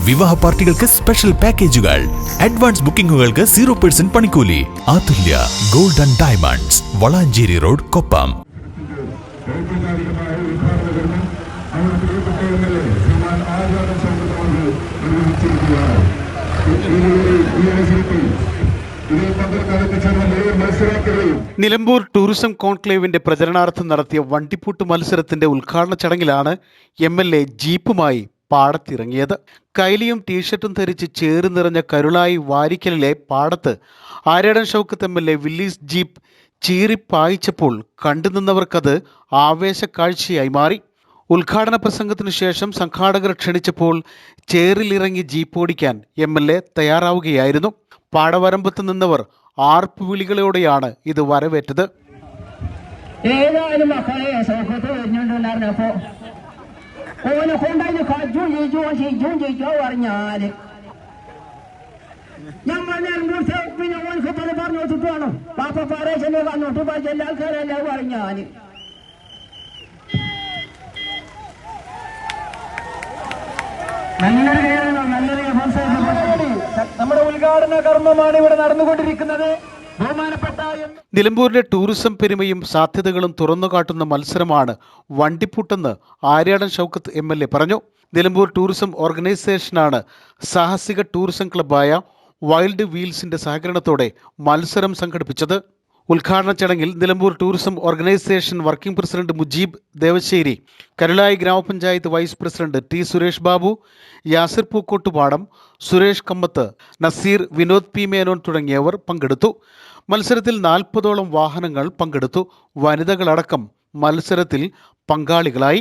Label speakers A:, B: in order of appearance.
A: വിവാഹ പാർട്ടികൾക്ക് സ്പെഷ്യൽ പാക്കേജുകൾ, അഡ്വാൻസ് ബുക്കിംഗുകൾക്ക് 0% പണിക്കൂലി. Athulya gold and diamonds, Valanchery road, Koppam.
B: Nilambur tourism കോൺക്ലേവിന്റെ പ്രചരണാർത്ഥം നടത്തിയ വണ്ടിപ്പൂട്ട് മത്സരത്തിന്റെ ഉദ്ഘാടന ചടങ്ങിലാണ് MLA ജീപ്പുമായി പാടത്തിറങ്ങിയത്. കൈലിയും ടീഷർട്ടും ധരിച്ച് ചേറ് നിറഞ്ഞ കരുളായി വാരിക്കലിലെ പാടത്ത് Aryadan Shoukath MLA Willys jeep ചീറിപ്പായിച്ചപ്പോൾ കണ്ടുനിന്നവർക്കത് ആവേശക്കാഴ്ചയായി മാറി. ഉദ്ഘാടന പ്രസംഗത്തിനു ശേഷം സംഘാടകർ ക്ഷണിച്ചപ്പോൾ ചേറിലിറങ്ങി ജീപ്പ് ഓടിക്കാൻ MLA തയ്യാറാവുകയായിരുന്നു. പാടവരമ്പത്ത് നിന്നവർ ആർപ്പുവിളികളോടെയാണ് ഇത് വരവേറ്റത്.
C: ഏതായാലും മക്കളെ സൗഖ്യത്തിൽ വരുന്നുണ്ടായിരുന്നപ്പോ ഓനെ കൊണ്ടായി ജയിച്ചോ പറഞ്ഞാല് ഞമ്മൾ പിന്നെ ഓനക്ക് പല പറഞ്ഞു വെച്ചിട്ട് വേണം പാപ്പ പാറേശന്റെ വന്നോട്ട് എല്ലാ ആൾക്കാരെല്ലാം പറഞ്ഞാല് നമ്മുടെ ഉദ്ഘാടന കർമ്മമാണ് ഇവിടെ നടന്നുകൊണ്ടിരിക്കുന്നത്. ബഹുമാനപ്പെട്ട
B: നിലമ്പൂരിലെ ടൂറിസം പെരുമയും സാധ്യതകളും തുറന്നുകാട്ടുന്ന മത്സരമാണ് വണ്ടിപ്പൂട്ടെന്ന് ആര്യാടൻ ഷൗക്കത്ത് MLA പറഞ്ഞു. നിലമ്പൂർ ടൂറിസം ഓർഗനൈസേഷനാണ് സാഹസിക ടൂറിസം ക്ലബ്ബായ വൈൽഡ് വീൽസിന്റെ സഹകരണത്തോടെ മത്സരം സംഘടിപ്പിച്ചത്. ഉദ്ഘാടന ചടങ്ങിൽ Nilambur tourism organisation working president Mujeeb Devassery, Karulai ഗ്രാമപഞ്ചായത്ത് vice president T Suresh Babu, Yasir Pookkottupadam, Suresh Kammath, Naseer, Vinod P Menon തുടങ്ങിയവർ പങ്കെടുത്തു. മത്സരത്തിൽ 40ഓളം വാഹനങ്ങൾ പങ്കെടുത്തു. വനിതകളടക്കം മത്സരത്തിൽ പങ്കാളികളായി.